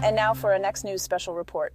And now for our next news special report.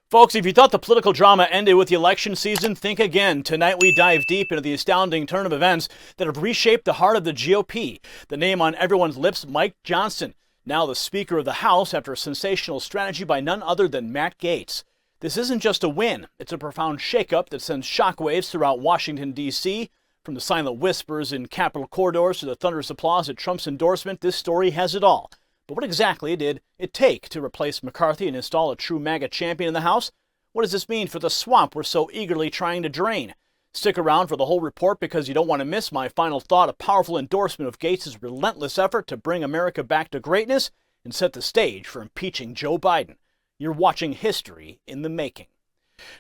Folks, if you thought the political drama ended with the election season, think again. Tonight we dive deep into the astounding turn of events that have reshaped the heart of the GOP. The name on everyone's lips, Mike Johnson, now the Speaker of the House after a sensational strategy by none other than Matt Gaetz. This isn't just a win, it's a profound shakeup that sends shockwaves throughout Washington, D.C. From the silent whispers in Capitol corridors to the thunderous applause at Trump's endorsement, this story has it all. But what exactly did it take to replace McCarthy and install a true MAGA champion in the House? What does this mean for the swamp we're so eagerly trying to drain? Stick around for the whole report because you don't want to miss my final thought, a powerful endorsement of Gaetz' relentless effort to bring America back to greatness and set the stage for impeaching Joe Biden. You're watching history in the making.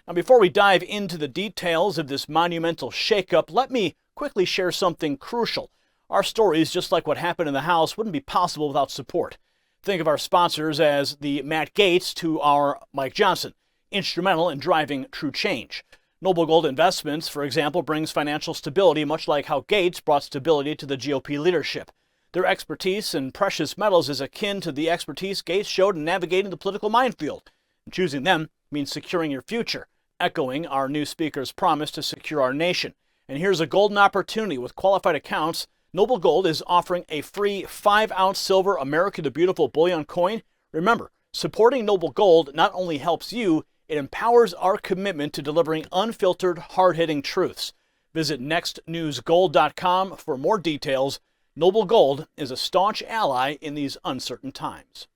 Now, before we dive into the details of this monumental shakeup, let me quickly share something crucial. Our stories, just like what happened in the House, wouldn't be possible without support. Think of our sponsors as the Matt Gaetz to our Mike Johnson, instrumental in driving true change. Noble Gold Investments, for example, brings financial stability, much like how Gaetz brought stability to the GOP leadership. Their expertise in precious metals is akin to the expertise Gaetz showed in navigating the political minefield. And choosing them means securing your future, echoing our new speaker's promise to secure our nation. And here's a golden opportunity with qualified accounts. Noble Gold is offering a free 5-ounce silver America the Beautiful bullion coin. Remember, supporting Noble Gold not only helps you, it empowers our commitment to delivering unfiltered, hard-hitting truths. Visit nextnewsgold.com for more details. Noble Gold is a staunch ally in these uncertain times.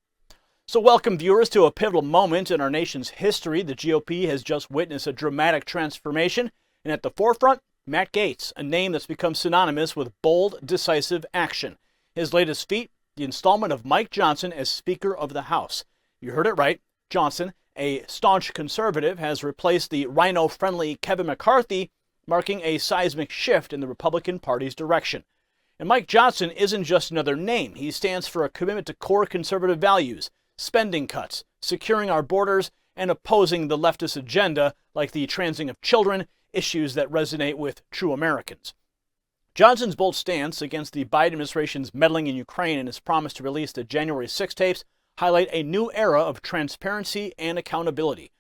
So welcome, viewers, to a pivotal moment in our nation's history. The GOP has just witnessed a dramatic transformation, and at the forefront, Matt Gaetz, a name that's become synonymous with bold, decisive action. His latest feat, the installment of Mike Johnson as Speaker of the House. You heard it right. Johnson, a staunch conservative, has replaced the rhino-friendly Kevin McCarthy, marking a seismic shift in the Republican Party's direction. And Mike Johnson isn't just another name. He stands for a commitment to core conservative values, spending cuts, securing our borders, and opposing the leftist agenda like the transing of children, issues that resonate with true Americans. Johnson's bold stance against the Biden administration's meddling in Ukraine and his promise to release the January 6 tapes highlight a new era of transparency and accountability.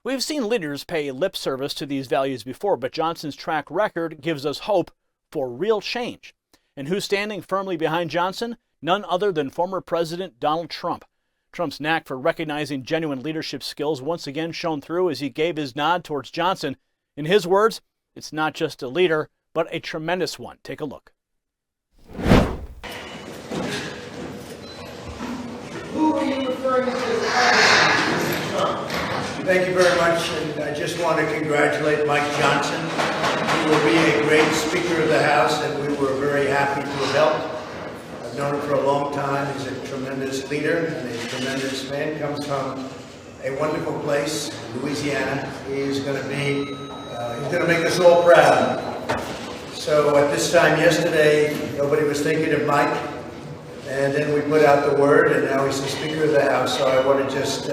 We've seen leaders pay lip service to these values before, but Johnson's track record gives us hope for real change. And who's standing firmly behind Johnson? None other than former President Donald Trump. Trump's knack for recognizing genuine leadership skills once again shone through as he gave his nod towards Johnson. In his words, it's not just a leader, but a tremendous one. Take a look. Who are you referring to as Trump? Thank you very much, and I just want to congratulate Mike Johnson. He will be a great Speaker of the House, and we were very happy to have helped. I've known him for a long time. He's a tremendous leader and a tremendous man. Comes from a wonderful place, Louisiana. He's going to make us all proud. So at this time yesterday, nobody was thinking of Mike, and then we put out the word, and now he's the Speaker of the House. So I want to just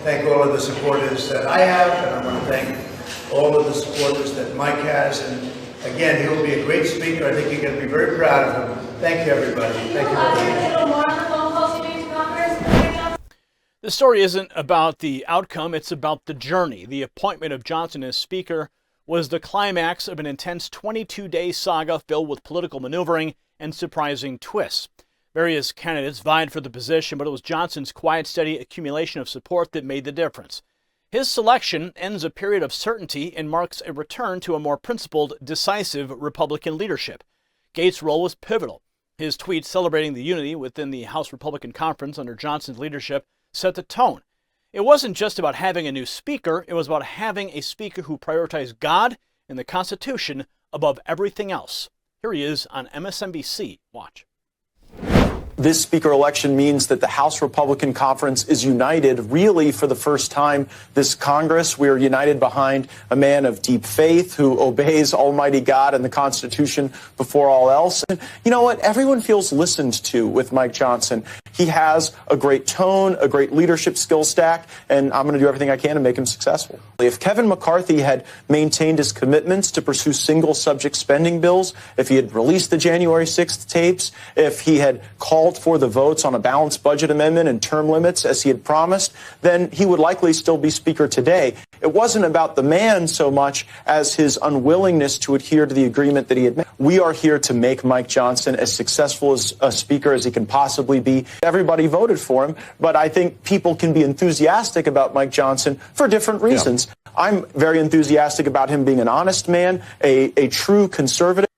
thank all of the supporters that I have, and I want to thank all of the supporters that Mike has. And again, he'll be a great speaker. I think you're going to be very proud of him. Thank you, everybody. Thank you very much. The story isn't about the outcome, it's about the journey. The appointment of Johnson as Speaker was the climax of an intense 22-day saga filled with political maneuvering and surprising twists. Various candidates vied for the position, but it was Johnson's quiet, steady accumulation of support that made the difference. His selection ends a period of certainty and marks a return to a more principled, decisive Republican leadership. Gaetz' role was pivotal. His tweet celebrating the unity within the House Republican Conference under Johnson's leadership set the tone. It wasn't just about having a new speaker, it was about having a speaker who prioritized God and the Constitution above everything else. Here he is on MSNBC. Watch. This speaker election means that the House Republican Conference is united really for the first time this Congress. We are united behind a man of deep faith who obeys Almighty God and the Constitution before all else. And you know what? Everyone feels listened to with Mike Johnson. He has a great tone, a great leadership skill stack, and I'm going to do everything I can to make him successful. If Kevin McCarthy had maintained his commitments to pursue single subject spending bills, if he had released the January 6th tapes, if he had called for the votes on a balanced budget amendment and term limits as he had promised, then he would likely still be Speaker today. It wasn't about the man so much as his unwillingness to adhere to the agreement that he had made. We are here to make Mike Johnson as successful as a Speaker as he can possibly be. Everybody voted for him, but I think people can be enthusiastic about Mike Johnson for different reasons. Yeah. I'm very enthusiastic about him being an honest man, a true conservative.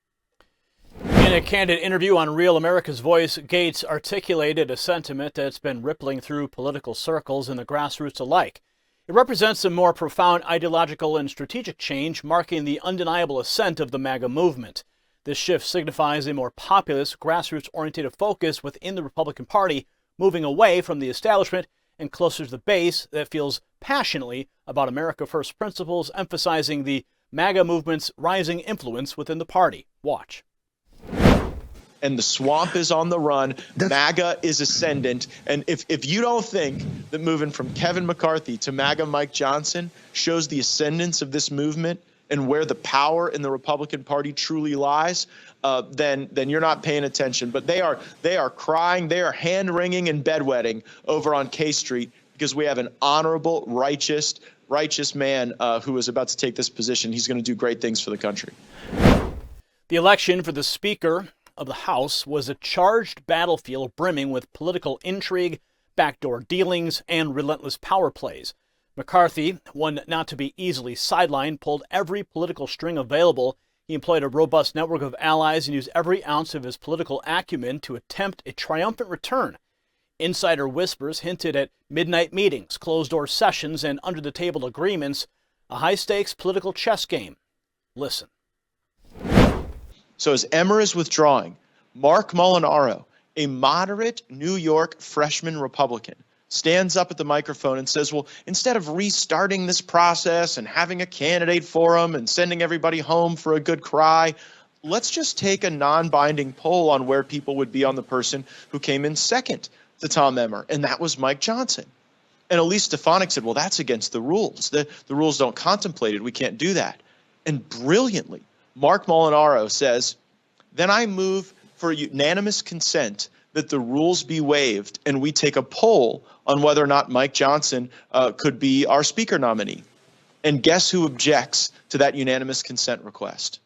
In a candid interview on Real America's Voice, Gaetz articulated a sentiment that's been rippling through political circles and the grassroots alike. It represents a more profound ideological and strategic change, marking the undeniable ascent of the MAGA movement. This shift signifies a more populist, grassroots-oriented focus within the Republican Party, moving away from the establishment and closer to the base that feels passionately about America First principles, emphasizing the MAGA movement's rising influence within the party. Watch. And the swamp is on the run. MAGA is ascendant. And if you don't think that moving from Kevin McCarthy to MAGA Mike Johnson shows the ascendance of this movement and where the power in the Republican Party truly lies, then you're not paying attention. But they are crying, they are hand-wringing and bedwetting over on K Street because we have an honorable, righteous man who is about to take this position. He's going to do great things for the country. The election for the Speaker of the House was a charged battlefield brimming with political intrigue, backdoor dealings, and relentless power plays. McCarthy, one not to be easily sidelined, pulled every political string available. He employed a robust network of allies and used every ounce of his political acumen to attempt a triumphant return. Insider whispers hinted at midnight meetings, closed-door sessions, and under-the-table agreements, a high-stakes political chess game. Listen. So as Emmer is withdrawing, Mark Molinaro, a moderate New York freshman Republican, stands up at the microphone and says, well, instead of restarting this process and having a candidate forum and sending everybody home for a good cry, let's just take a non-binding poll on where people would be on the person who came in second to Tom Emmer, and that was Mike Johnson. And Elise Stefanik said, well, that's against the rules. The rules don't contemplate it. We can't do that. And brilliantly, Mark Molinaro says, then I move for unanimous consent that the rules be waived and we take a poll on whether or not Mike Johnson could be our Speaker nominee. And guess who objects to that unanimous consent request?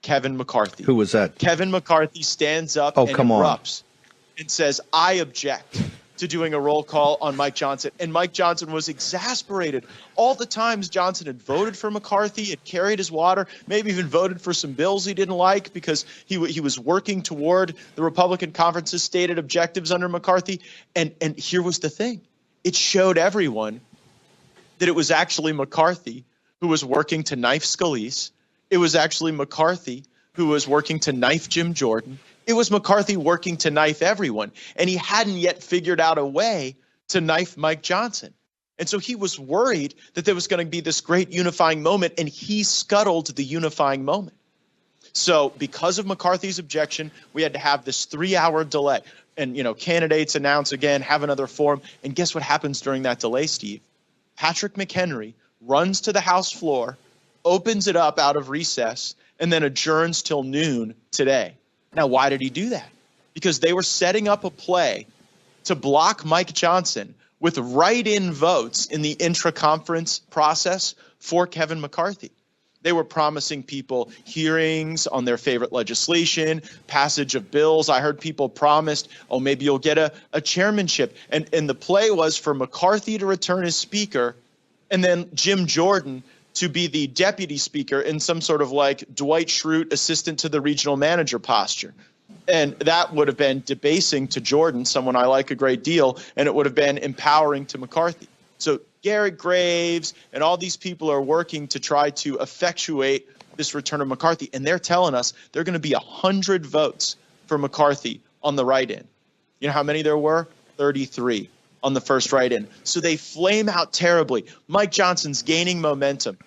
Kevin McCarthy. Who was that? Kevin McCarthy stands up and erupts and says, I object to doing a roll call on Mike Johnson. And Mike Johnson was exasperated. All the times Johnson had voted for McCarthy, had carried his water, maybe even voted for some bills he didn't like because he was working toward the Republican conference's stated objectives under McCarthy. And here was the thing. It showed everyone that it was actually McCarthy who was working to knife Scalise. It was actually McCarthy who was working to knife Jim Jordan. It was McCarthy working to knife everyone, and he hadn't yet figured out a way to knife Mike Johnson. And so he was worried that there was going to be this great unifying moment, and he scuttled the unifying moment. So because of McCarthy's objection, we had to have this 3-hour delay. And, candidates announce again, have another forum. And guess what happens during that delay, Steve? Patrick McHenry runs to the House floor, opens it up out of recess, and then adjourns till noon today. Now, why did he do that? Because they were setting up a play to block Mike Johnson with write-in votes in the intra-conference process for Kevin McCarthy. They were promising people hearings on their favorite legislation, passage of bills. I heard people promised, oh, maybe you'll get a chairmanship. And the play was for McCarthy to return as Speaker and then Jim Jordan to be the deputy speaker in some sort of like Dwight Schrute assistant to the regional manager posture. And that would have been debasing to Jordan, someone I like a great deal, and it would have been empowering to McCarthy. So Garrett Graves and all these people are working to try to effectuate this return of McCarthy. And they're telling us they're going to be 100 votes for McCarthy on the write-in. You know how many there were? 33 on the first write-in. So they flame out terribly. Mike Johnson's gaining momentum.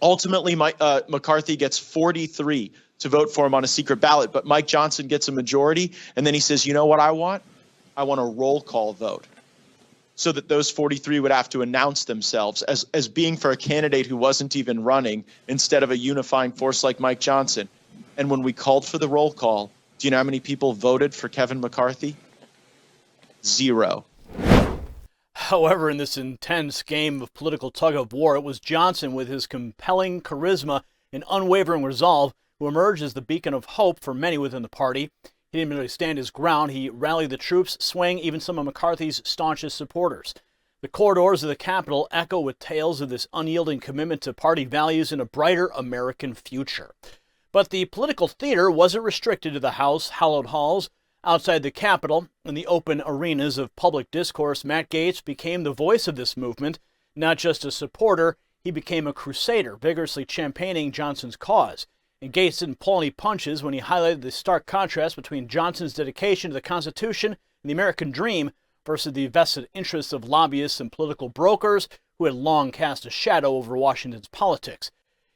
Ultimately, McCarthy gets 43 to vote for him on a secret ballot, but Mike Johnson gets a majority, and then he says, you know what I want? I want a roll call vote, so that those 43 would have to announce themselves as being for a candidate who wasn't even running instead of a unifying force like Mike Johnson. And when we called for the roll call, do you know how many people voted for Kevin McCarthy? 0. However, in this intense game of political tug-of-war, it was Johnson with his compelling charisma and unwavering resolve who emerged as the beacon of hope for many within the party. He didn't merely stand his ground, he rallied the troops, swaying even some of McCarthy's staunchest supporters. The corridors of the Capitol echo with tales of this unyielding commitment to party values and a brighter American future. But the political theater wasn't restricted to the House hallowed halls. Outside the Capitol, in the open arenas of public discourse, Matt Gaetz became the voice of this movement. Not just a supporter, he became a crusader, vigorously championing Johnson's cause. And Gaetz didn't pull any punches when he highlighted the stark contrast between Johnson's dedication to the Constitution and the American dream versus the vested interests of lobbyists and political brokers who had long cast a shadow over Washington's politics.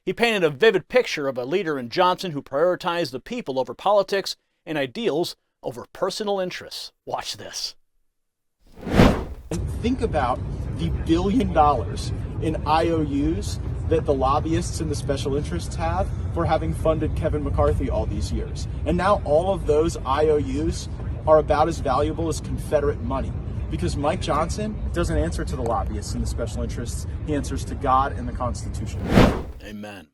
He painted a vivid picture of a leader in Johnson who prioritized the people over politics and ideals over personal interests. Watch this. And think about the $1 billion in IOUs that the lobbyists and the special interests have for having funded Kevin McCarthy all these years. And now all of those IOUs are about as valuable as Confederate money, because Mike Johnson doesn't answer to the lobbyists and the special interests. He answers to God and the Constitution. Amen.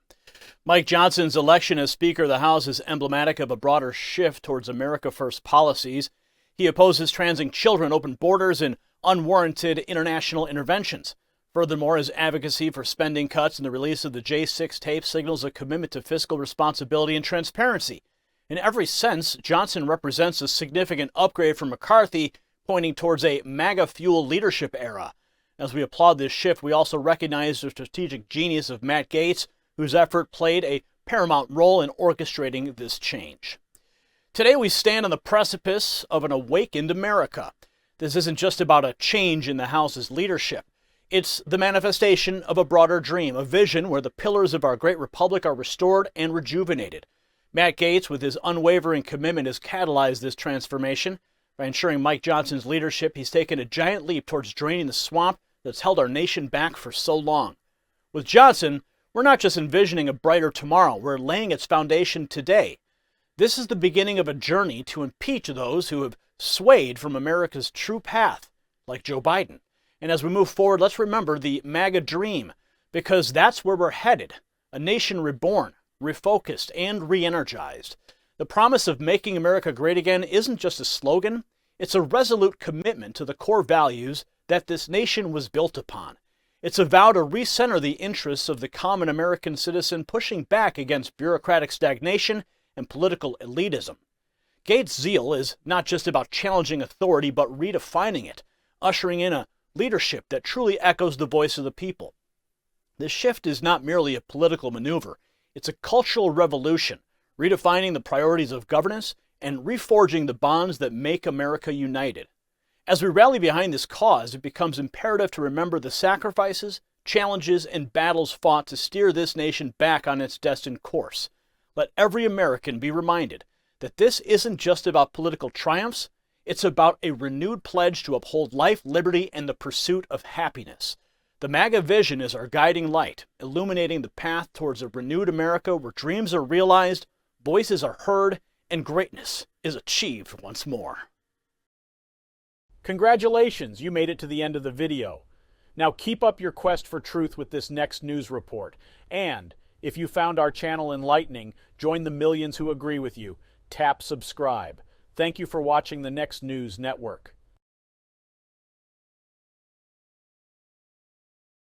Mike Johnson's election as Speaker of the House is emblematic of a broader shift towards America First policies. He opposes transing children, open borders, and unwarranted international interventions. Furthermore, his advocacy for spending cuts and the release of the J6 tape signals a commitment to fiscal responsibility and transparency. In every sense, Johnson represents a significant upgrade from McCarthy, pointing towards a MAGA-fueled leadership era. As we applaud this shift, we also recognize the strategic genius of Matt Gaetz, whose effort played a paramount role in orchestrating this change. Today we stand on the precipice of an awakened America. This isn't just about a change in the House's leadership. It's the manifestation of a broader dream, a vision where the pillars of our great republic are restored and rejuvenated. Matt Gaetz, with his unwavering commitment, has catalyzed this transformation. By ensuring Mike Johnson's leadership, he's taken a giant leap towards draining the swamp that's held our nation back for so long. With Johnson, we're not just envisioning a brighter tomorrow, we're laying its foundation today. This is the beginning of a journey to impeach those who have swayed from America's true path, like Joe Biden. And as we move forward, let's remember the MAGA dream, because that's where we're headed, a nation reborn, refocused, and re-energized. The promise of making America great again isn't just a slogan, it's a resolute commitment to the core values that this nation was built upon. It's a vow to recenter the interests of the common American citizen, pushing back against bureaucratic stagnation and political elitism. Gaetz' zeal is not just about challenging authority, but redefining it, ushering in a leadership that truly echoes the voice of the people. This shift is not merely a political maneuver, it's a cultural revolution, redefining the priorities of governance and reforging the bonds that make America united. As we rally behind this cause, it becomes imperative to remember the sacrifices, challenges, and battles fought to steer this nation back on its destined course. Let every American be reminded that this isn't just about political triumphs, it's about a renewed pledge to uphold life, liberty, and the pursuit of happiness. The MAGA vision is our guiding light, illuminating the path towards a renewed America where dreams are realized, voices are heard, and greatness is achieved once more. Congratulations, you made it to the end of the video. Now keep up your quest for truth with this next news report. And if you found our channel enlightening, join the millions who agree with you. Tap subscribe. Thank you for watching the Next News Network.